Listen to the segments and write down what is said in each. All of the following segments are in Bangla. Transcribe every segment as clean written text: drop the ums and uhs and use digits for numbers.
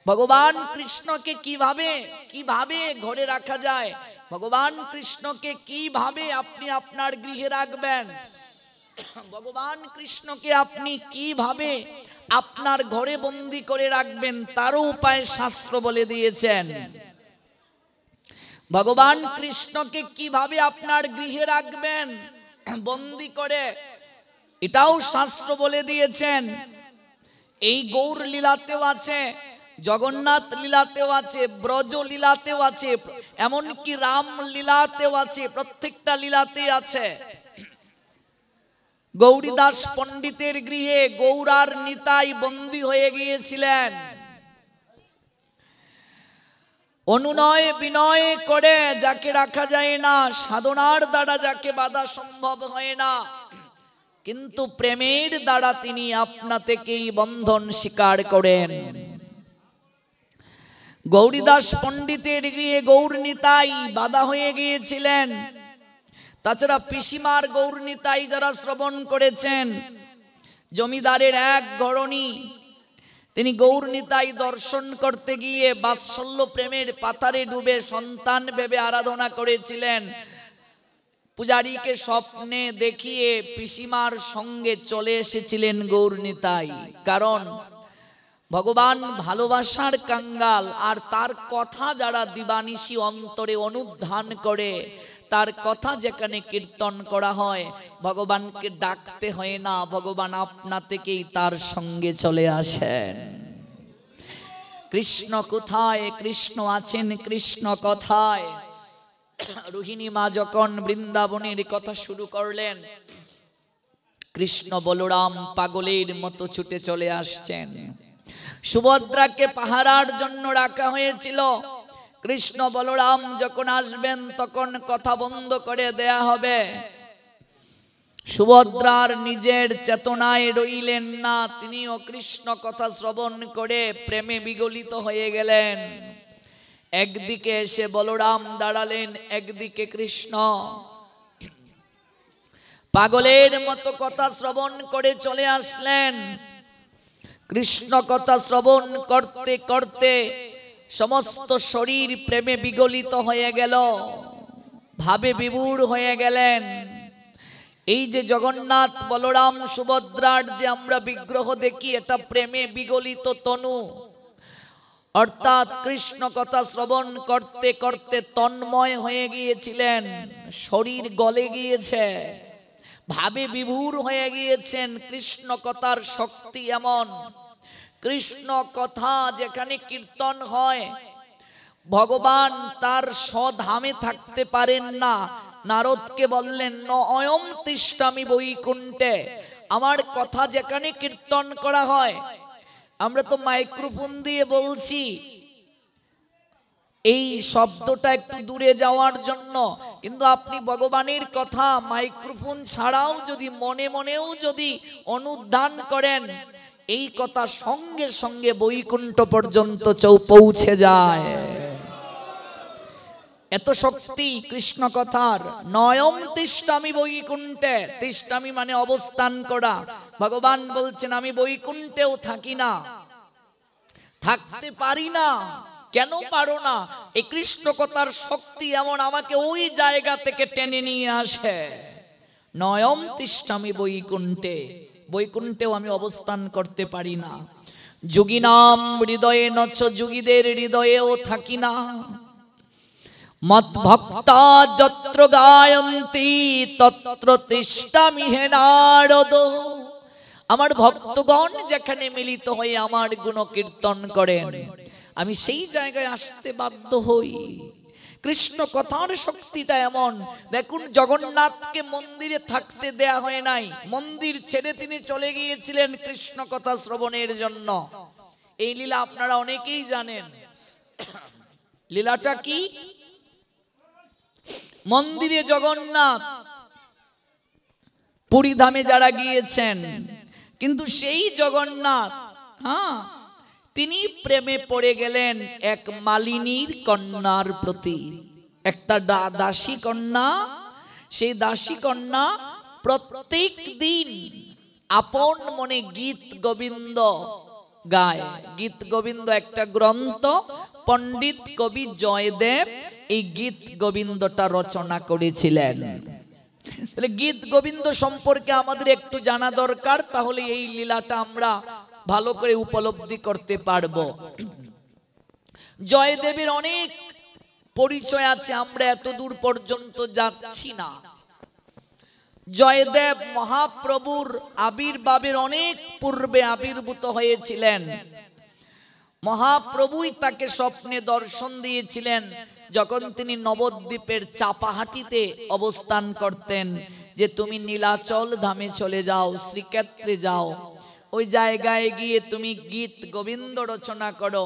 ভগবান কৃষ্ণকে কিভাবে কিভাবে ঘরে রাখা যায়, ভগবান কৃষ্ণকে কিভাবে আপনি আপনার গৃহে রাখবেন, ভগবান কৃষ্ণকে আপনি কিভাবে আপনার ঘরে বন্দী করে রাখবেন, তারও উপায় শাস্ত্র বলে দিয়েছেন। ভগবান কৃষ্ণকে কিভাবে আপনার গৃহে রাখবেন বন্দী করে, এটাও শাস্ত্র বলে দিয়েছেন। এই গৌর লীলাতেও আছে, জগন্নাথ লীলাতেও আছে, ব্রজ লীলাতেও আছে, এমনকি রাম লীলাতেও আছে, প্রত্যেকটা লীলাতে আছে। গৌরীদাস পণ্ডিতের গৃহে গৌরার নিতাই বন্দী হয়ে গিয়েছিলেন। অনুনয় বিনয় করে যাকে রাখা যায় না, সাধনার দ্বারা যাকে বাধা সম্ভব হয় না, কিন্তু প্রেমের দ্বারা তিনি আপনা থেকেই বন্ধন স্বীকার করেন। গৌরীদাস পণ্ডিতের গৃহে গৌর নিতাই বাধা হয়ে গিয়েছিলেন। তাছাড়া পিসিমার গৌর নিতাই যারা শ্রবণ করেছেন, জমিদারের এক ঘরণী, তিনি গৌর নিতাই দর্শন করতে গিয়ে বাৎসল্য প্রেমের পাথারে ডুবে সন্তান ভেবে আরাধনা করেছিলেন। পূজারীকে স্বপ্নে দেখিয়ে পিসিমার সঙ্গে চলে এসেছিলেন গৌর নিতাই, কারণ ভগবান ভালোবাসার কাঙ্গাল, আর তার কথা যারা দিবানিশি অন্তরে অনুধান করে, তার কথা যেখানে কীর্তন করা হয়, ভগবানকে ডাকতে হয় না, ভগবান আপনা থেকেই তার সঙ্গে চলে আসেন। কৃষ্ণ কোথায়, কৃষ্ণ আছেন কৃষ্ণ কথায়। রোহিণী মা যখন বৃন্দাবনের কথা শুরু করলেন, কৃষ্ণ বলরাম পাগলের মতো ছুটে চলে আসছেন। সুভদ্রাকে পাহারার জন্য রাখা হয়েছিল। কৃষ্ণ বলরাম যখন আসবেন তখন কথা বন্ধ করে দেয়া হবে। সুভদ্রার নিজের চেতনায় রইলেন না, তিনিও কৃষ্ণ কথা শ্রবণ করে প্রেমে বিগলিত হয়ে গেলেন। একদিকে এসে বলরাম দাঁড়ালেন, একদিকে কৃষ্ণ। পাগলের মতো কথা শ্রবণ করে চলে আসলেন। কৃষ্ণ কথা শ্রবণ করতে করতে সমস্ত শরীর প্রেমে বিগলিত হয়ে গেল, ভাবে বিভোর হয়ে গেলেন। এই যে জগন্নাথ বলরাম সুভদ্রার যে আমরা বিগ্রহ দেখি, এটা প্রেমে বিগলিত তনু, অর্থাৎ কৃষ্ণ কথা শ্রবণ করতে করতে তন্ময় হয়ে গিয়েছিলেন, শরীর গলে গিয়েছে, ভাবে বিভোর হয়ে গিয়েছেন। কৃষ্ণ কথার শক্তি এমন, কৃষ্ণ কথা যেখানে কীর্তন হয়, ভগবান তার স্বধামে থাকতে পারেন না। নারদকে বললেন, ন অয়ম তিষ্ঠামি বৈকুণ্ঠে, আমার কথা যেখানে কীর্তন করা হয়, আমরা তো মাইক্রোফোন দিয়ে বলছি, এই শব্দটা একটু দূরে যাওয়ার জন্য, কিন্তু আপনি ভগবানের কথা মাইক্রোফোন ছাড়াও যদি মনে মনেও যদি অনুধান করেন, এই কথা সঙ্গে সঙ্গে বৈকুণ্ঠ পর্যন্ত পৌঁছে যায়। এত শক্তি কৃষ্ণ কথার। নয়ম তিষ্ঠামি বৈকুণ্ঠে, তিষ্ঠামি মানে অবস্থান করা। ভগবান বলছেন, আমি বৈকুণ্ঠেও থাকি না, থাকতে পারি না। কেন পারো না? এই কৃষ্ণ কথার শক্তি এমন, আমাকে ওই জায়গা থেকে টেনে নিয়ে আসে। নয়ম তিষ্ঠামি বৈকুণ্ঠে, বৈকুণ্ঠেও আমি অবস্থান করতে পারি না। যোগিনাম হৃদয়ে নচ, যোগীদের হৃদয়েও থাকি না। মত ভক্তা যত্র গায়ন্তি তত্র তিষ্ঠামি হে নারদ, আমার ভক্তগণ যেখানে মিলিত হয়ে আমার গুণ কীর্তন করেন, আমি সেই জায়গায় আসতে বাধ্য হই। কৃষ্ণ কথার শক্তিটা এমন। দেখুন, জগন্নাথকে মন্দিরে থাকতে দেয়া হয় নাই, মন্দির ছেড়ে তিনি চলে গিয়েছিলেন কৃষ্ণ কথা শ্রবণের জন্য। এই লীলা আপনারা অনেকেই জানেন। লীলাটা কি? মন্দিরে জগন্নাথ, পুরী ধামে যারা গিয়েছেন, কিন্তু সেই জগন্নাথ, তিনি প্রেমে পড়ে গেলেন এক মালিনীর কন্যার প্রতি। একটা দাসী কন্যা, সেই দাসী কন্যা প্রত্যেক দিন আপন মনে গীত গোবিন্দ গায়। গীত গোবিন্দ একটা গ্রন্থ, পণ্ডিত কবি জয়দেব এই গীত গোবিন্দটা রচনা করেছিলেন। তাহলে গীত গোবিন্দ সম্পর্কে আমাদের একটু জানা দরকার, তাহলে এই লীলাটা আমরা ভালো করে উপলব্ধি করতে পারবো। জয়দেবের অনেক পরিচয় আছে, আমরা এত দূর পর্যন্ত যাচ্ছি না। জয়দেব মহাপ্রভুর আবির্ভাবের অনেক পূর্বে আবির্ভূত হয়েছিলেন। মহাপ্রভুই তাকে স্বপ্নে দর্শন দিয়েছিলেন যখন তিনি নবদ্বীপের চাপাহাটিতে অবস্থান করতেন, যে তুমি নীলাচল ধামে চলে যাও, শ্রীক্ষেত্রে যাও, ওই জায়গায় গিয়ে তুমি গীত গোবিন্দ রচনা করো।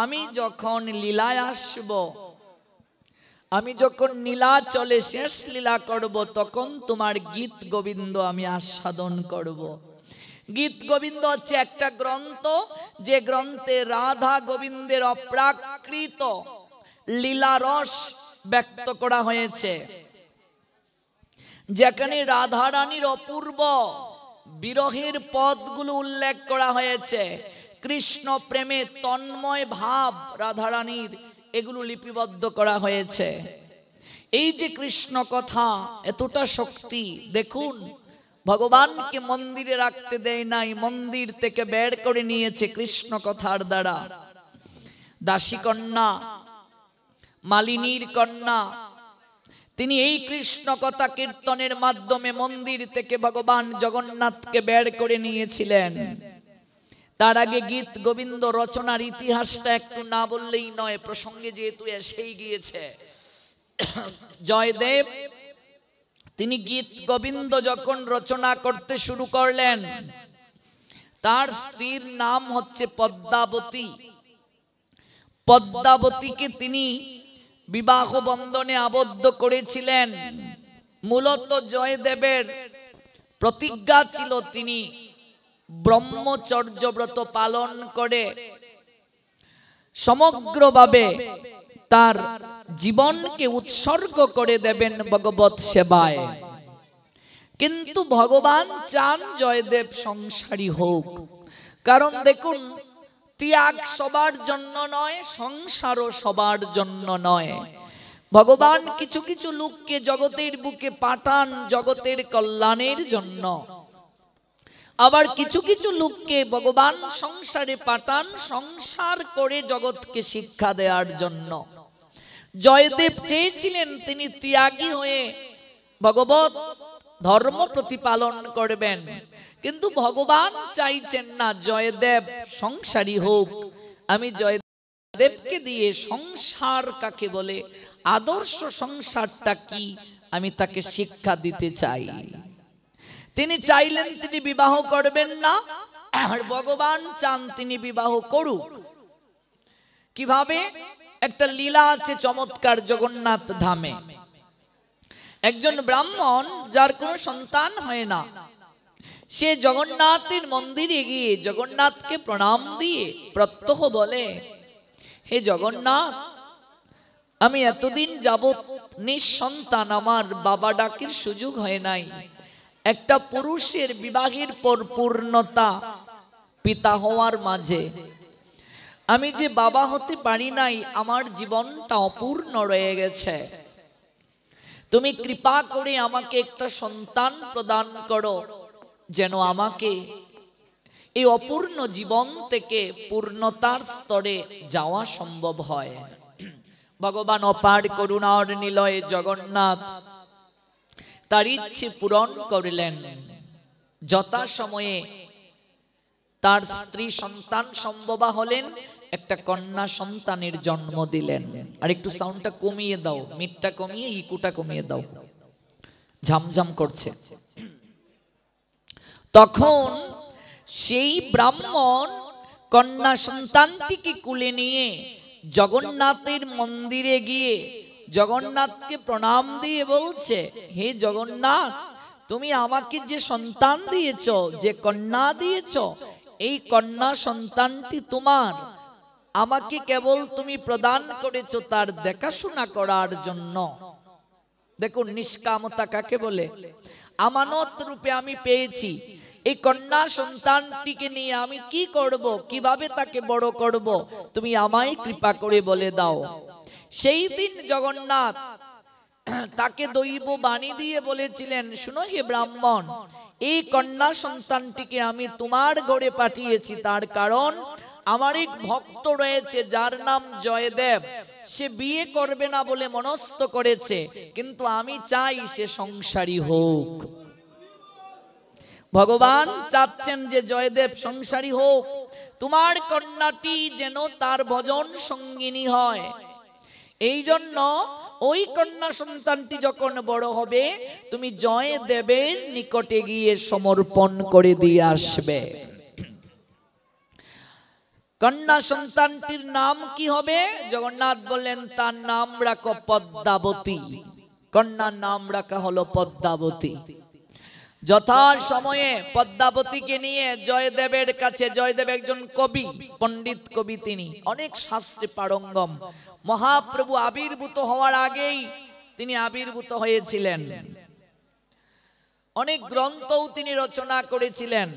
আমি যখন লীলায় আসব, আমি যখন নীলাচলে শেষ লীলা করব, তখন তোমার গীত গোবিন্দ আমি আস্বাদন করব। গীত গোবিন্দ হচ্ছে একটা গ্রন্থ, যে গ্রন্থে রাধা গোবিন্দের অপ্রাকৃত লীলারস ব্যক্ত করা হয়েছে, যেখানে রাধা রানীর অপূর্ব বিরহের পদগুলো উল্লেখ করা হয়েছে, কৃষ্ণ প্রেমে তন্ময় ভাব রাধা রানীর এগুলো লিপিবদ্ধ করা হয়েছে। এই যে কৃষ্ণ কথা, এতটা শক্তি দেখুন, ভগবানকে মন্দিরে রাখতে দেয় নাই, মন্দির থেকে বের করে নিয়েছে কৃষ্ণ কথার দ্বারা। দাসী কন্যা, মালিনীর কন্যা, তিনি এই কৃষ্ণ কথা কীর্তনের মাধ্যমে মন্দির থেকে ভগবান জগন্নাথকে বের করে নিয়েছিলেন। তার আগে গীত গোবিন্দ রচনার ইতিহাসটা একটু না বললেই নয়, প্রসঙ্গে যেহেতু এসেই গিয়েছে। জয়দেব তিনি গীত গোবিন্দ যখন রচনা করতে শুরু করলেন, তার স্ত্রীর নাম হচ্ছে পদ্মাবতী। পদ্মাবতীকে তিনি বিবাহ বন্ধনে আবদ্ধ করেছিলেন। মূলত জয়দেবের প্রতিজ্ঞা ছিল তিনি ব্রহ্মচর্য ব্রত পালন করে সমগ্রভাবে তার জীবনকে উৎসর্গ করে দেবেন ভগবত সেবায়। কিন্তু ভগবান চান জয়দেব সংসারী হোক, কারণ দেখুন, ত্যাগ সবার জন্য নয়, সংসারও সবার জন্য নয়। ভগবান কিছু কিছু লোককে জগতের বুকে পাঠান জগতের কল্যাণের জন্য, আবার কিছু কিছু লোককে ভগবান সংসারে পাঠান সংসার করে জগৎকে শিক্ষা দেওয়ার জন্য। জয়দেব চেয়েছিলেন তিনি ত্যাগী হয়ে ভগবত ধর্ম প্রতিপালন করবেন, কিন্তু ভগবান চাইছেন না জয়দেব সংসারী হোক। আমি জয়দেবকে দিয়ে সংসার কাকে বলে, আদর্শ সংসারটা কি, আমি তাকে শিক্ষা দিতে চাই। তিনি চাইলেন তিনি বিবাহ করবেন না, আর ভগবান চান তিনি বিবাহ করুক। কিভাবে? একটা লীলা আছে চমৎকার জগন্নাথ ধামে। একজন ব্রাহ্মণ যার কোনো সন্তান হয় না, সে জগন্নাথের মন্দিরে গিয়ে জগন্নাথকে প্রণাম দিয়ে প্রত্যহ বলে, হে জগন্নাথ, আমি এতদিন যাবৎ নিঃসন্তান, আমার বাবা ডাকের সুযোগ হয় নাই। একটা পুরুষের বিবাহের পর পূর্ণতা পিতা হওয়ার মাঝে আমি যে বাবা হতে পারি নাই, আমার জীবনটা অপূর্ণ রয়ে গেছে। তুমি কৃপা করে আমাকে একটা সন্তান প্রদান করো, যেন আমাকে এই অপূর্ণ জীবন থেকে পূর্ণতার স্তরে যাওয়া সম্ভব হয়। ভগবান অপার করুণার নিলয়ে জগন্নাথ তার ইচ্ছে পূরণ করলেন। যথা সময়ে তার স্ত্রী সন্তান সম্ভবা হলেন, একটা কন্যা সন্তানের জন্ম দিলেন। আর একটু সাউন্ডটা কমিয়ে দাও, মিটটা কমিয়ে ইকুটা কমিয়ে দাও, ঝামঝাম করছে। তখন সেই ব্রাহ্মণ কন্যা সন্তানটিকে কুলে নিয়ে জগন্নাথের মন্দিরে গিয়ে জগন্নাথকে প্রণাম দিয়ে বলছে, হে জগন্নাথ, তুমি আমাকে যে সন্তান দিয়েছ, যে কন্যা দিয়েছ, এই কন্যা সন্তানটি তোমার। আমাকে কেবল তুমি প্রদান করেছ তার দেখাশোনা করার জন্য। দেখুন নিষ্কামতা কাকে বলে। আমানত রূপে আমি পেয়েছি, এই কন্যা সন্তানটিকে নিয়ে আমি কি করব, কিভাবে তাকে বড় করব, তুমি আমায় কৃপা করে বলে দাও। সেই দিন জগন্নাথ তাকে দৈব বাণী দিয়ে বলেছিলেন, শুনো হে ব্রাহ্মণ, এই কন্যা সন্তানটিকে আমি তোমার ঘরে পাঠিয়েছি, তার কারণ আমার এক ভক্ত রয়েছে যার নাম জয়দেব, সে বিয়ে করবে না বলে মনস্থ করেছে, কিন্তু আমি চাই সে সংসারী হোক। ভগবান চাচ্ছেন যে জয়দেব সংসারী হোক, তোমার কন্যাটি যেন তার ভজন সঙ্গিনী হয়। এই জন্য ওই কন্যা সন্তানটি যখন বড় হবে তুমি জয়দেবের নিকটে গিয়ে সমর্পণ করে দিয়ে আসবে। কন্যা সন্তানটির নাম কি হবে? জগন্নাথ বললেন তার নাম রাখো পদ্মাবতী। কন্যার নাম রাখা হলো পদ্মাবতী। যথা সময়ে পদ্মাবতীকে নিয়ে জয়দেবের কাছে, জয়দেব একজন কবি, পণ্ডিত কবি, তিনি অনেক শাস্ত্রে পারঙ্গম। মহাপ্রভু আবির্ভূত হওয়ার আগেই তিনি আবির্ভূত হয়েছিলেন, অনেক গ্রন্থও তিনি রচনা করেছিলেন।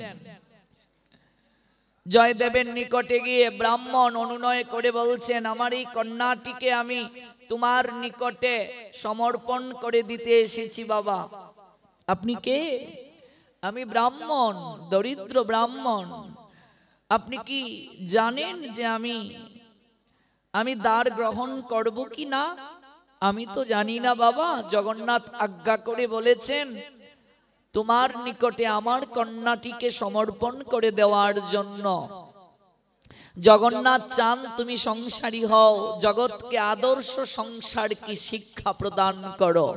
জয়দেবের নিকটে গিয়ে ব্রাহ্মণ অনুনয় করে বলছেন, আমার এই কন্যাটিকে আমি তোমার নিকটে সমর্পণ করে দিতে এসেছি বাবা। আপনি কে? আমি ব্রাহ্মণ, দরিদ্র ব্রাহ্মণ। আপনি কি জানেন যে আমি দ্বার গ্রহণ করব কি না? আমি তো জানি না বাবা। জগন্নাথ আজ্ঞা করে বলেছেন তোমার নিকটে আমার কন্যাটিকে সমর্পণ করে দেওয়ার জন্য। জগন্নাথ চান তুমি সংসারী হও, জগৎকে আদর্শ সংসার কি শিক্ষা প্রদান করো।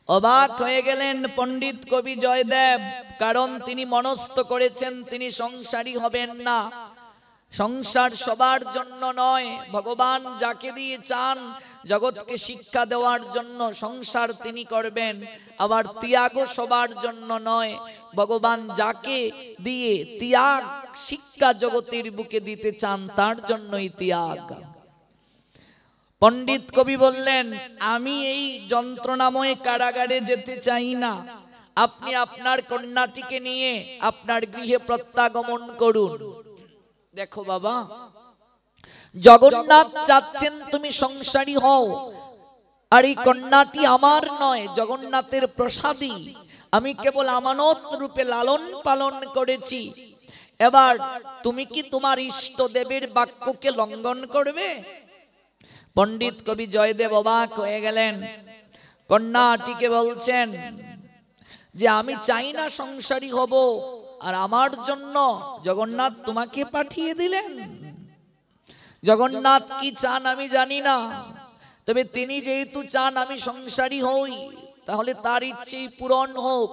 অবাক হয়ে গেলেন পণ্ডিত কবি জয়দেব, কারণ তিনি মনস্থ করেছেন তিনি সংসারী হবেন না। সংসার সবার জন্য নয়, ভগবান যাকে দিয়ে চান জগৎকে শিক্ষা দেওয়ার জন্য সংসার তিনি করবেন। আবার ত্যাগও সবার জন্য নয়, ভগবান যাকে দিয়ে ত্যাগ শিক্ষা জগতের বুকে দিতে চান তার জন্যই ত্যাগ। পণ্ডিত কবি বললেন, আমি এই যন্ত্রণাময় কারাগারে যেতে চাই না, আপনি আপনার কন্যাটিকে নিয়ে আপনার গৃহে প্রত্যাগমন করুন। দেখো বাবা, জগন্নাথ চাচ্ছেন তুমি সংসারী হও, আর এই কন্যাটি আমার নয়, জগন্নাথের প্রসাদী। আমি কেবল আমানত রূপে লালন পালন করেছি। এবার তুমি কি তোমার ইষ্ট দেবের বাক্যকে লঙ্ঘন করবে? পণ্ডিত কবি জয়দেব অবাক হয়ে গেলেন। কন্যাটিকে বলছেন যে আমি চাই না সংসারী হব, আর আমার জন্য জগন্নাথ তোমাকে পাঠিয়ে দিলেন। জগন্নাথ কি চান আমি জানি না, তবে তিনি যেহেতু চান আমি সংসারী হই, তাহলে তার ইচ্ছেই পূরণ হোক।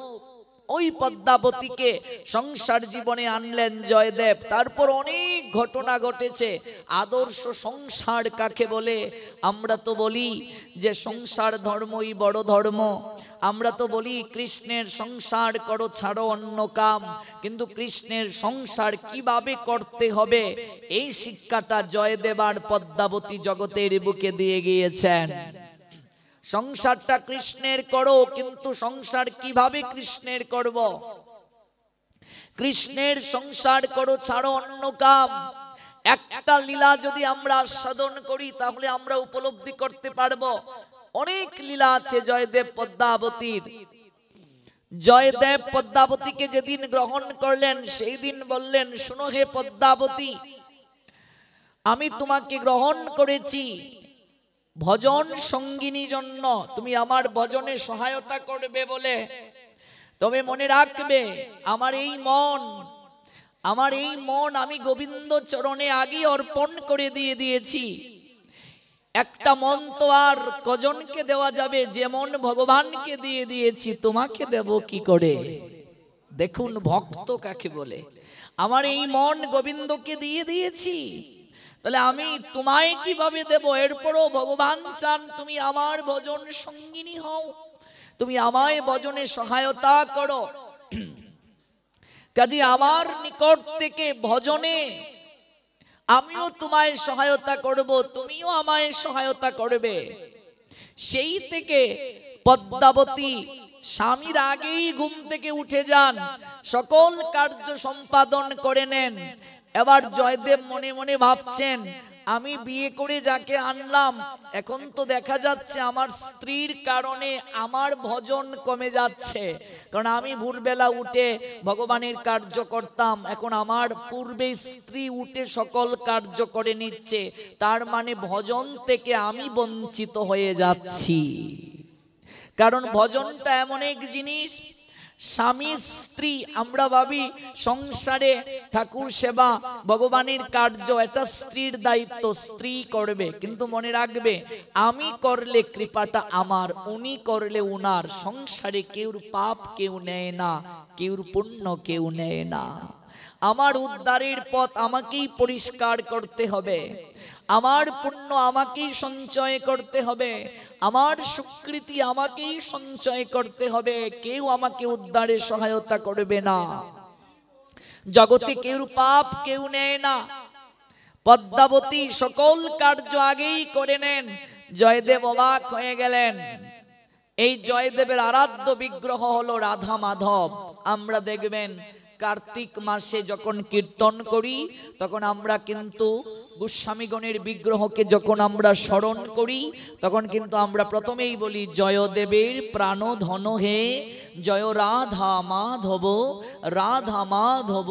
ওই পদ্মাবতীকে সংসার জীবনে আনলেন জয়দেব। তারপর অনেক ঘটনা ঘটেছে। আদর্শ সংসার কাকে বলে? আমরা তো বলি যে সংসার ধর্মই বড় ধর্ম। আমরা তো বলি কৃষ্ণের সংসার করো, ছাড়ো অন্য কাম। কিন্তু কৃষ্ণের সংসার কিভাবে করতে হবে এই শিক্ষাটা জয়দেব আর পদ্মাবতী জগতের বুকে দিয়ে গিয়েছেন। সংসারটা কৃষ্ণের করো, কিন্তু সংসার কিভাবে কৃষ্ণের করব? কৃষ্ণের সংসার করো, ছাড়ো অন্য কাম। একটা লীলা যদি আমরা আস্বাদন করি তাহলে আমরা উপলব্ধি করতে পারবো অনেক লীলা আছে জয়দেব পদ্মাবতীর। জয়দেব পদ্মাবতীকে যেদিন গ্রহণ করলেন সেই দিন বললেন, শুনো হে পদ্মাবতী, আমি তোমাকে গ্রহণ করেছি ভজন সঙ্গিনী জন্য, তুমি আমার ভজনে সহায়তা করবে বলে। তবে মনে রাখবে আমার এই মন আমি গোবিন্দ চরণে আগে অর্পণ করে দিয়েছি। একটা মন তো আর কজনকে দেওয়া যাবে? যেমন ভগবানকে দিয়ে দিয়েছি তোমাকে দেব কি করে? দেখুন ভক্ত কাকে বলে। আমার এই মন গোবিন্দকে দিয়ে দিয়েছি, তাহলে আমি তোমায় কিভাবে দেব? এরপরও ভগবান চান তুমি আমার ভজন সঙ্গিনী হও, তুমি আমায় ভজনে সহায়তা করো। কাজে আমার নিকট থেকে ভজনে আমিও তোমায় সহায়তা করব, তুমিও আমায় সহায়তা করবে। সেই থেকে পদ্মাবতী স্বামীর আগেই ঘুম থেকে উঠে যান, সকল কার্য সম্পাদন করে নেন। এবার জয়দেব মনে মনে ভাবছেন, আমি বিয়ে করে যাকে আনলাম, এখন তো দেখা যাচ্ছে আমার স্ত্রীর কারণে আমার ভজন কমে যাচ্ছে। কারণ আমি ভোরবেলা উঠে ভগবানের কার্য করতাম, এখন আমার পূর্বে স্ত্রী উঠে সকল কার্য করে নিচ্ছে, তার মানে ভজন থেকে আমি বঞ্চিত হয়ে যাচ্ছি। কারণ ভজনটা এমন এক জিনিস, স্বামী স্ত্রী আমরা ভাবি সংসারে ঠাকুর সেবা ভগবানের কার্য এটা স্ত্রীর দায়িত্ব, স্ত্রী করবে, কিন্তু মনে রাখবে আমি করলে কৃপাটা আমার, উনি করলে উনার। সংসারে কেউর পাপ কেউ নেয় না, কেউর পুণ্য কেউ নেয় না। আমার উদ্ধারের পথ আমাকেই পরিষ্কার করতে হবে, আমার পুণ্য আমাকেই সঞ্চয় করতে হবে, আমার সুকৃতি আমাকেই সঞ্চয় করতে হবে, কেউ আমাকে উদ্ধারে সহায়তা করবে না। জগতে কেউ পাপ কেউ নেয় না। পদ্মাবতী সকল কার্য আগেই করে নেন। জয়দেব অবাক হয়ে গেলেন। এই জয়দেবের আরাধ্য বিগ্রহ হলো রাধা মাধব। আমরা দেখবেন কার্তিক মাসে যখন কীর্তন করি তখন আমরা কিন্তু গোস্বামীগণের বিগ্রহকে যখন আমরা স্মরণ করি তখন কিন্তু আমরা প্রথমেই বলি জয়দেবের প্রাণধন হে, জয় রাধা মাধব, রাধা মাধব,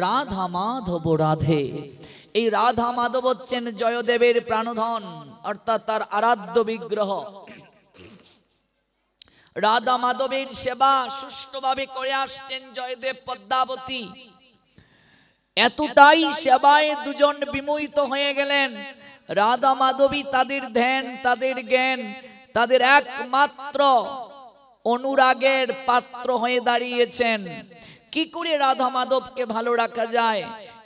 রাধা মাধব রাধে। এই রাধা মাধব হচ্ছেন জয়দেবের প্রাণধন, অর্থাৎ তার আরাধ্য বিগ্রহ। রাধা মাধবের সেবা সুষ্ঠুভাবে করে আসছেন জয়দেব পদ্মাবতী। এতটাই সেবায় দুজন বিমোহিত হয়ে গেলেন। রাধা মাধবী তাদের ধ্যান, তাদের জ্ঞান, তাদের একমাত্র অনুরাগের পাত্র হয়ে দাঁড়িয়েছেন। কি করে রাধা মাধবকে ভালো রাখা যায়,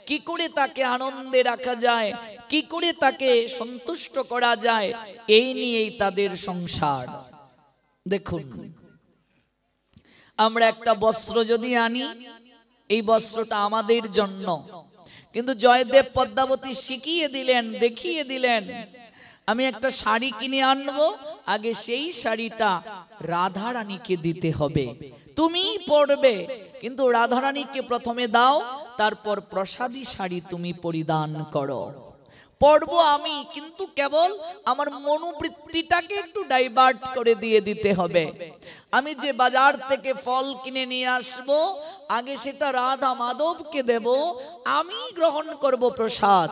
কি করে তাকে আনন্দে রাখা যায়, কি করে তাকে সন্তুষ্ট করা যায়, এই নিয়েই তাদের সংসার। দেখুন, আমরা একটা বস্ত্র যদি আনি, এই বস্ত্রটা আমাদের জন্য, কিন্তু জয়দেব পদ্মাবতী শিখিয়ে দিলেন, দেখিয়ে দিলেন, আমি একটা শাড়ি কিনে আনবো, আগে সেই শাড়িটা রাধারানীকে দিতে হবে, তুমি পরবে, কিন্তু রাধারানীকে প্রথমে দাও, তারপর প্রসাদী শাড়ি তুমি পরিধান করো। পড়বো আমি, কিন্তু কেবল আমার মনোবৃত্তিটাকে একটু ডাইভার্ট করে দিয়ে দিতে হবে। আমি যে বাজার থেকে ফল কিনে নিয়ে আসবো, আগে সেটা রাধা মাধবকে দেব, আমি গ্রহণ করব প্রসাদ।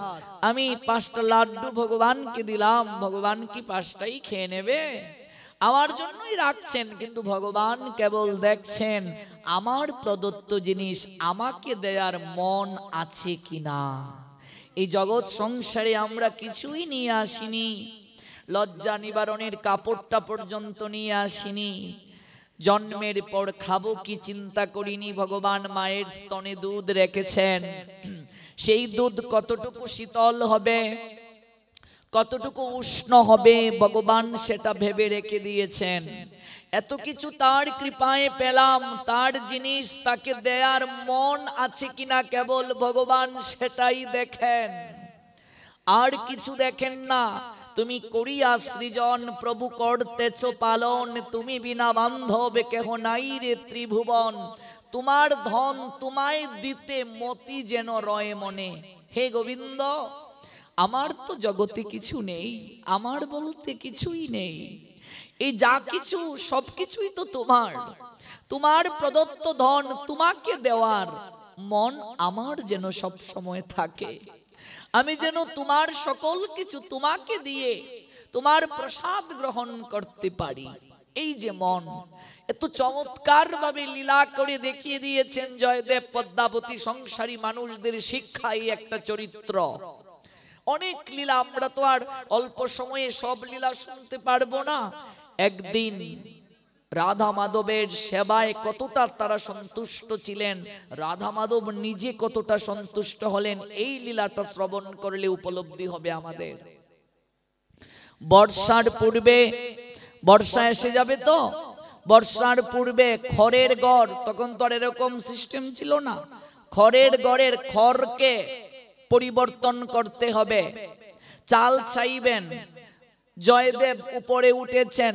আমি 5টা লাড্ডু ভগবানকে দিলাম, ভগবান কি 5টাই খেয়ে নেবে? আমার জন্যই রাখছেন, কিন্তু ভগবান কেবল দেখছেন আমার প্রদত্ত জিনিস আমাকে দেয়ার মন আছে কিনা। এই জগৎ সংসারে আমরা কিছুই নিয়ে আসিনি, লজ্জা নিবারণের কাপড়টা পর্যন্ত নিয়ে আসিনি। জন্মের পর খাবো কি চিন্তা করিনি। ভগবান মায়ের স্তনে দুধ রেখেছেন, সেই দুধ কতটুকু শীতল হবে, কতটুকু উষ্ণ হবে, ভগবান সেটা ভেবে রেখে দিয়েছেন। এত কিছু তার কৃপায় পেলাম, তার জিনিস তাকে দেয়ার মন আছে কিনা কেবল ভগবান সেটাই দেখেন, আর কিছু দেখেন না। তুমি করিয়া সৃজন প্রভু করতেছ পালন, তুমি বিনা বান্ধব কেহ নাই রে ত্রিভুবন। তোমার ধন তোমায় দিতে মতি যেন রয় মনে। হে গোবিন্দ, আমার তো জগতে কিছু নেই, আমার বলতে কিছুই নেই। এই যা কিছু সবকিছুই তো তোমার, তোমার প্রদত্ত ধন তোমাকে দেওয়ার মন আমার যেন সব সময় থাকে। আমি যেন তোমার সকল কিছু তোমাকে দিয়ে তোমার প্রসাদ গ্রহণ করতে পারি। এই যে মন, এত চমৎকার ভাবে লীলা করে দেখিয়ে দিয়েছেন জয়দেব পদ্মাবতী। সংসারী মানুষদের শিক্ষাই একটা চরিত্র। অনেক লীলা, আমরা তো আর অল্প সময়ে সব লীলা শুনতে পারবো না। একদিন রাধা মাধবের সেবায় কতটা তারা সন্তুষ্ট ছিলেন, রাধা মাধব নিজে কতটা সন্তুষ্ট হলেন, এই লীলাটা শ্রবণ করলে উপলব্ধি হবে আমাদের। বর্ষার পূর্বে, বর্ষা এসে যাবে তো, বর্ষার পূর্বে খড়ের গড়, তখন তো আর এরকম সিস্টেম ছিল না, খড়ের গড়ের খড়কে পরিবর্তন করতে হবে। চাল চাইবেন, জয়দেব উপরে উঠেছেন,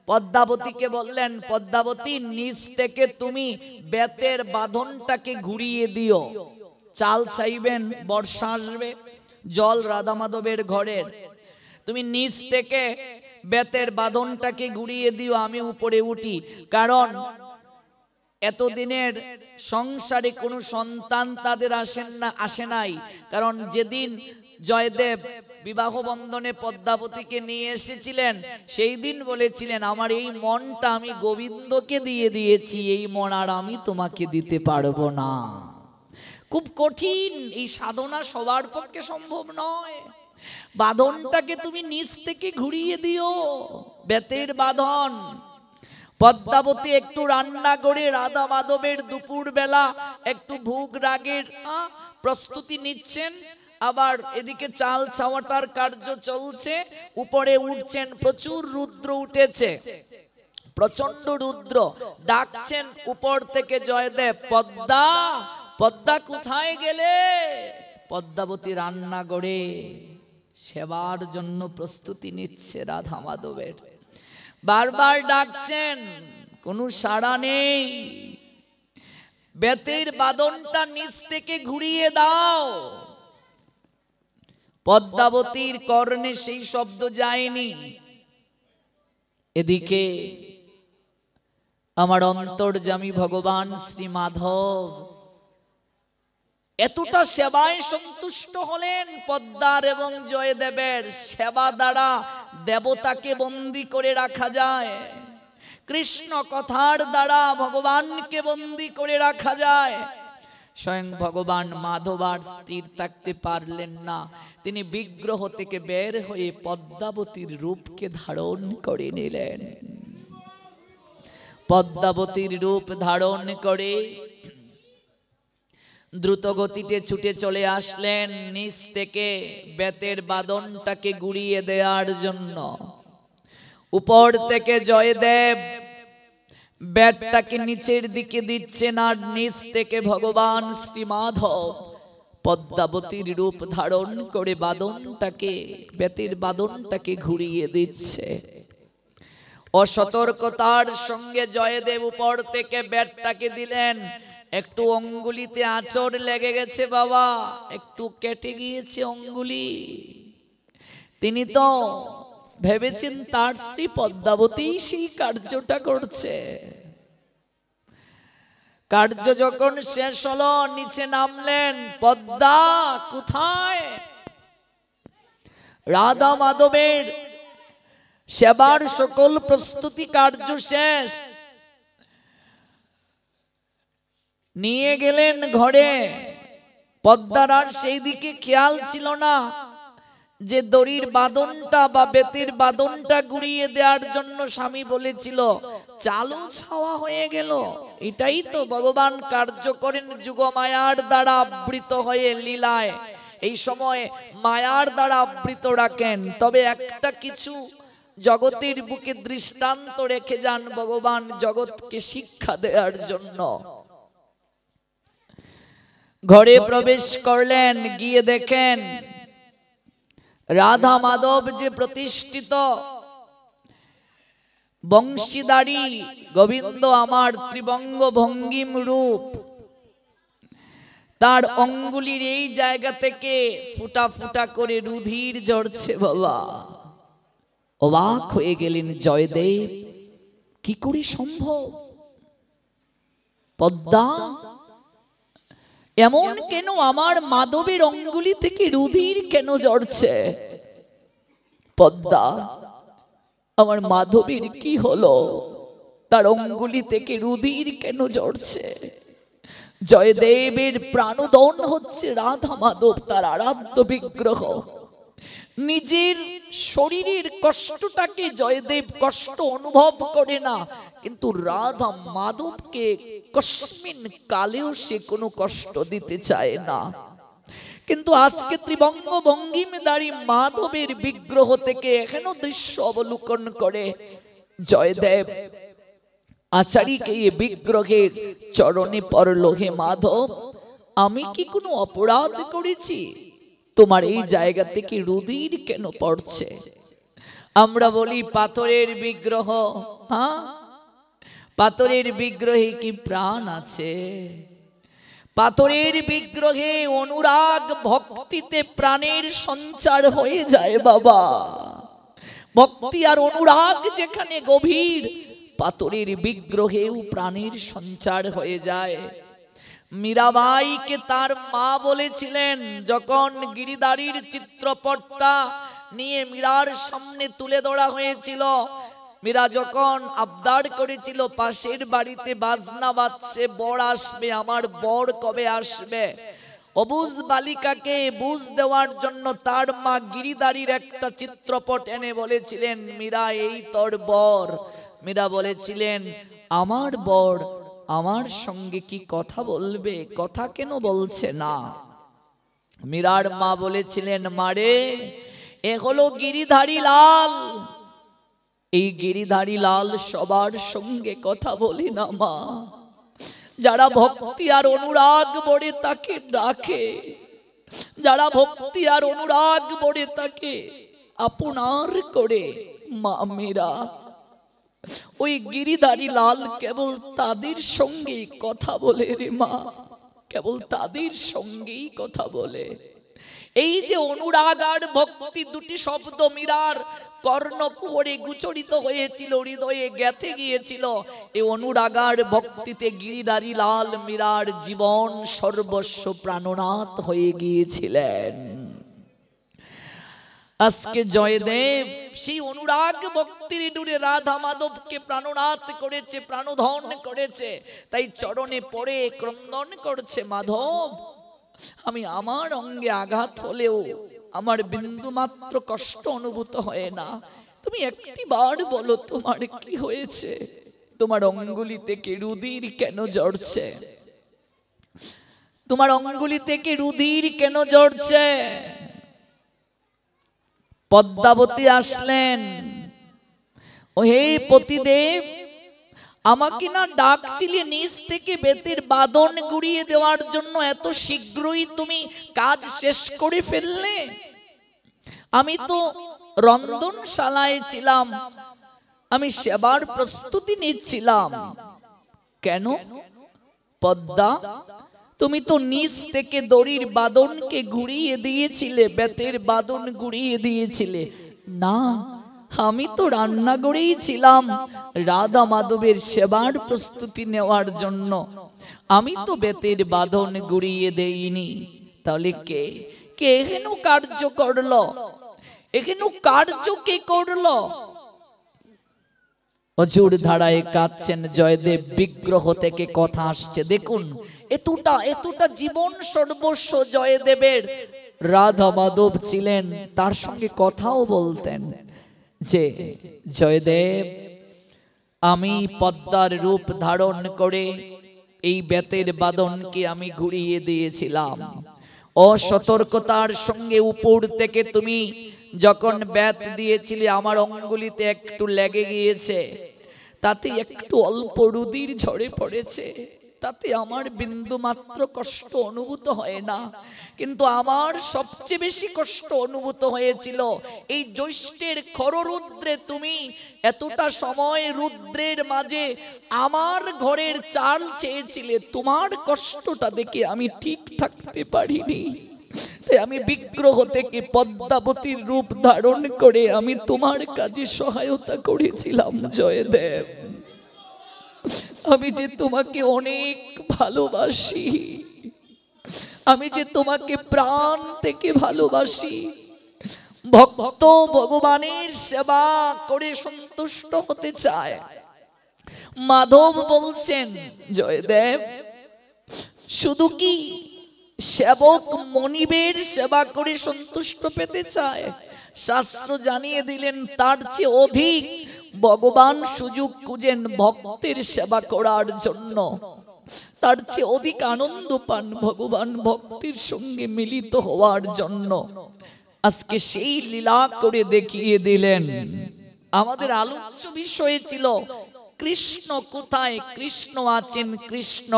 পদ্মাবতীকে বললেন, পদ্মাবতী নিচ থেকে তুমি বেতের বাঁধনটাকে ঘুরিয়ে দিও। চাল চাইবেন, বর্ষা আসবে, জল রাধা মাধবের ঘরের, তুমি নিচ থেকে বেতের বাঁধনটাকে ঘুরিয়ে দিও, আমি উপরে উঠি। কারণ এতদিনের সংসারে কোনো সন্তান তাদের আসে নাই। কারণ যেদিন জয়দেব বিবাহ বন্ধনে পদ্মাবতীকে নিয়ে এসেছিলেন, সেই দিন বলেছিলেন, আমার এই মনটা আমি গোবিন্দকে দিয়ে দিয়েছি, এই মন আর আমি তোমাকে দিতে পারবো না। খুব কঠিন, এই সাধনা সবার পক্ষে সম্ভব নয়। বাঁধনটাকে তুমি নিচ থেকে ঘুরিয়ে দিও, বেতের বাঁধন। পদ্মাবতী একটু রান্না করে রাধা মাধবের দুপুর বেলা একটু ভোগ রাগের প্রস্তুতি নিচ্ছেন, আবার এদিকে চাল ছাওয়াটার কার্য চলছে, উপরে উঠছেন, প্রচুর রুদ্র উঠেছে, প্রচন্ড রুদ্র। ডাকছেন উপর থেকে জয়দেব, পদ্মা, পদ্মা কোথায় গেলে? পদ্মাবতী রান্না করে সেবার জন্য প্রস্তুতি নিচ্ছে রাধা মাধবের। বারবার ডাকছেন, কোনো সাড়া নেই। বেতের বাঁধনটা নিচ থেকে ঘুরিয়ে দাও। পদ্মাবতীর কর্ণে সেই শব্দ যায়নি। এদিকে আমার অন্তর্যামী ভগবান শ্রী মাধব এতটা সেবায় সন্তুষ্ট হলেন। পদ্মার এবং জয়দেবের সেবা দ্বারা দেবতাকে বন্দী করে রাখা যায়, কৃষ্ণ কথার দ্বারা ভগবানকে বন্দী করে রাখা যায়। স্বয়ং ভগবান মাধব আর স্থির থাকতে পারলেন না, তিনি বিগ্রহ থেকে বের হয়ে পদ্মাবতীর রূপকে ধারণ করে নিলেন। পদ্মাবতীর রূপ ধারণ করে দ্রুত গতিতে ছুটে চলে আসলেন নিচ থেকে বেতের বাঁধনটাকে গুড়িয়ে দেওয়ার জন্য। উপর থেকে জয়দেব বেতটাকে নিচের দিকে দিচ্ছেন, আর নিচ থেকে ভগবান শ্রী মাধব পদ্মাবতীর রূপ ধারণ করে বাঁধনটাকে, বেতের বাঁধনটাকে ঘুরিয়ে দিচ্ছে। অসতর্কতার সঙ্গে জয়দেব উপর থেকে বেতটাকে দিলেন, একটু অঙ্গুলিতে আঁচড় লেগে গেছে বাবা, একটু কেটে গিয়েছে অঙ্গুলি। তিনি তো ভেবেছেন তার স্ত্রী পদ্মাবতী সেই কার্যটা করছে। কার্য যখন শেষ হলো, নিচে নামলেন, পদ্মা কোথায়? রাধা মাধবের সেবার সকল প্রস্তুতি কার্য শেষ, নিয়ে গেলেন ঘরে। পদ্মার আর সেই দিকে খেয়াল ছিল না যে দড়ির বাঁধনটা বা বেতের বাঁধনটা ঘুরিয়ে দেওয়ার জন্য স্বামী বলেছিল, চালু ছাওয়া হয়ে গেল। এটাই তো ভগবান কার্য করেন যুগ মায়ার দ্বারা আবৃত হয়ে লীলায়, এই সময় মায়ার দ্বারা আবৃত রাখেন। তবে একটা কিছু জগতের বুকে দৃষ্টান্ত রেখে যান ভগবান জগৎকে শিক্ষা দেওয়ার জন্য। ঘরে প্রবেশ করলেন, গিয়ে দেখেন রাধা মাধব যে প্রতিষ্ঠিত বংশীদারি গোবিন্দ আমার ত্রিবঙ্গ ভঙ্গিম রূপ, তার অঙ্গুলির এই জায়গা থেকে ফুটা ফুটা করে রুধির ঝরছে বাবা। অবাক হয়ে গেলেন জয়দেব, কি করে সম্ভব? পদ্মা, এমন কেন? আমার মাধবের অঙ্গুলি থেকে রুধির কেন ঝরছে? পদ্মা, আমার মাধবের কি হলো? তার অঙ্গুলি থেকে রুধির কেন ঝরছে? জয়দেবের প্রাণদন হচ্ছে রাধা মাধব, তার আরাধ্য বিগ্রহ। নিজের শরীরের কষ্টটাকে জয়দেব কষ্ট অনুভব করে না, কিন্তু রাধা মাধবকে কস্মিন কালেও সে কোনো কষ্ট দিতে চায় না। কিন্তু আজকে ত্রিবঙ্গ ভঙ্গিমধারী মাধবের বিগ্রহ থেকে এখনো দৃশ্য অবলোকন করে জয়দেব আচারীকে এই বিগ্রহের চরণে পড়ল, হে মাধব, আমি কি কোনো অপরাধ করেছি? তোমার এই জায়গা থেকে রুধির কেন পড়ছে? আমরা বলি পাথরের বিগ্রহ, হ্যাঁ, পাথরের বিগ্রহে কি প্রাণ আছে? পাথরের বিগ্রহে অনুরাগ ভক্তিতে প্রাণের সঞ্চার হয়ে যায় বাবা। ভক্তি আর অনুরাগ যেখানে গভীর, পাথরের বিগ্রহেও প্রাণের সঞ্চার হয়ে যায়। মীরাবাইকে তার মা বলেছিলেন, যখন গিরিধারীর চিত্রপটটা নিয়ে মীরার সামনে তুলে ধরা হয়েছিল, মীরা যখন আবদার করেছিল পাশের বাড়িতে বাজনা বাজছে, বর আসবে, আমার বর কবে আসবে, অবুঝ বালিকাকে বুঝ দেওয়ার জন্য তার মা গিরিধারীর একটা চিত্রপট এনে বলেছিলেন, মীরা এই তোর বর। মীরা বলেছিলেন, আমার বর আমার সঙ্গে কি কথা বলবে, কথা কেন বলছে না? মীরার মা বলেছিলেন, মারে এ হলো গিরিধারী লাল, এই গিরিধারী লাল সবার সঙ্গে কথা বলে না মা। যারা ভক্তি আর অনুরাগ বড়ে তাকে ডাকে, যারা ভক্তি আর অনুরাগ বড়ে তাকে আপনার করে, মা মীরা ওই গিরিধারী লাল কেবল তাদের সঙ্গেই কথা বলে রে মা, কেবল তাদের সঙ্গেই কথা বলে। এই যে অনুরাগ আর ভক্তি দুটি শব্দ মীরার কর্ণকুহরে গুচরিত হয়েছিল, হৃদয়ে গেঁথে গিয়েছিল, এই অনুরাগ আর ভক্তিতে গিরিধারী লাল মীরার জীবন সর্বস্ব প্রাণনাথ হয়ে গিয়েছিলেন। আজকে জয়দেব সেই অনুরাগ ভক্তির ডুরে রাধা মাধবকে প্রাণনাথ করেছে, প্রাণধন করেছে, তাই চরণে পড়ে ক্রন্দন করছে, মাধব আমি আমার অঙ্গে আঘাত হলেও আমার বিন্দু মাত্র কষ্ট অনুভূত হয় না। তুমি একটি বার বলো তোমার কি হয়েছে, তোমার অঙ্গুলি থেকে রুধির কেন ঝরছে, তোমার অঙ্গুলি থেকে রুধির কেন ঝরছে? পদ্মাবতী আসলেন, ও হে পতিদেব, আমাকে না ডাকছিলে নিচ থেকে বেতের বাঁধন গুড়িয়ে দেওয়ার জন্য, এত শীঘ্রই তুমি কাজ শেষ করে ফেললে? আমি তো রন্ধনশালায় ছিলাম, আমি সেবার প্রস্তুতি নিচ্ছিলাম। কেন পদ্মা, তুমি তো নিচ থেকে দড়ির বাঁধনকে ঘুরিয়ে দিয়েছিলে, বেতের বাঁধন ঘুরিয়ে দিয়েছিলে। না, আমি তো রান্নাঘরেই ছিলাম রাধা মাধবের সেবার প্রস্তুতি নেওয়ার জন্য, আমি তো বেতের বাঁধন ঘুরিয়ে দেইনি। তাহলে কে কে এখানে কার্য করলো, এখানে কার্য কে করলো? অজুর ধারায় কাঁদছেন জয়দেব, বিগ্রহ থেকে কথা আসছে। দেখুন এতটা এতটা জীবন সর্বস্ব জয়দেবের। রাধা মাধব ছিলেন, তার সঙ্গে কথাও বলতেন যে, জয়দেব আমি পদ্মার রূপ ধারণ করে এই বেতের বাঁধনকে আমি ঘুরিয়ে দিয়েছিলাম। অসতর্কতার সঙ্গে উপর থেকে তুমি যখন বেত দিয়েছিলে, আমার অঙ্গুলিতে একটু লেগে গিয়েছে, তাতে একটু অল্প রুধির ঝরে পড়েছে, তাতে আমার বিন্দু মাত্র কষ্ট অনুভূত হয় না। কিন্তু আমার সবচেয়ে বেশি কষ্ট অনুভূত হয়েছিল এই জ্যৈষ্ঠের খররুদ্রে তুমি এতটা সময় রুদ্রের মাঝে আমার ঘরের চাল চেয়েছিলে, তোমার কষ্টটা দেখে আমি ঠিক থাকতে পারিনি। তাই আমি বিগ্রহ থেকে পদ্মাবতীর রূপ ধারণ করে আমি তোমার কাজে সহায়তা করেছিলাম জয়দেব। আমি যে তোমাকে অনেক ভালোবাসি, আমি যে তোমাকে প্রাণ থেকে ভালোবাসি। ভক্ত ভগবানের সেবা করে সন্তুষ্ট হতে চায়। মাধব বলছেন, জয়দেব শুধু কি সেবক মনিবের সেবা করে সন্তুষ্ট পেতে চায়? শাস্ত্র জানিয়ে দিলেন তার চেয়ে অধিক ভগবান সুযোগ খুঁজেন ভক্তের সেবা করার জন্য, তার চেয়ে অধিক আনন্দ পান ভগবান ভক্তির সঙ্গে মিলিত হওয়ার জন্য। আজকে সেই লীলা করে দেখিয়ে দিলেন। আমাদের আলোচ্য বিষয় ছিল কৃষ্ণ কোথায়, কৃষ্ণ আছেন, কৃষ্ণ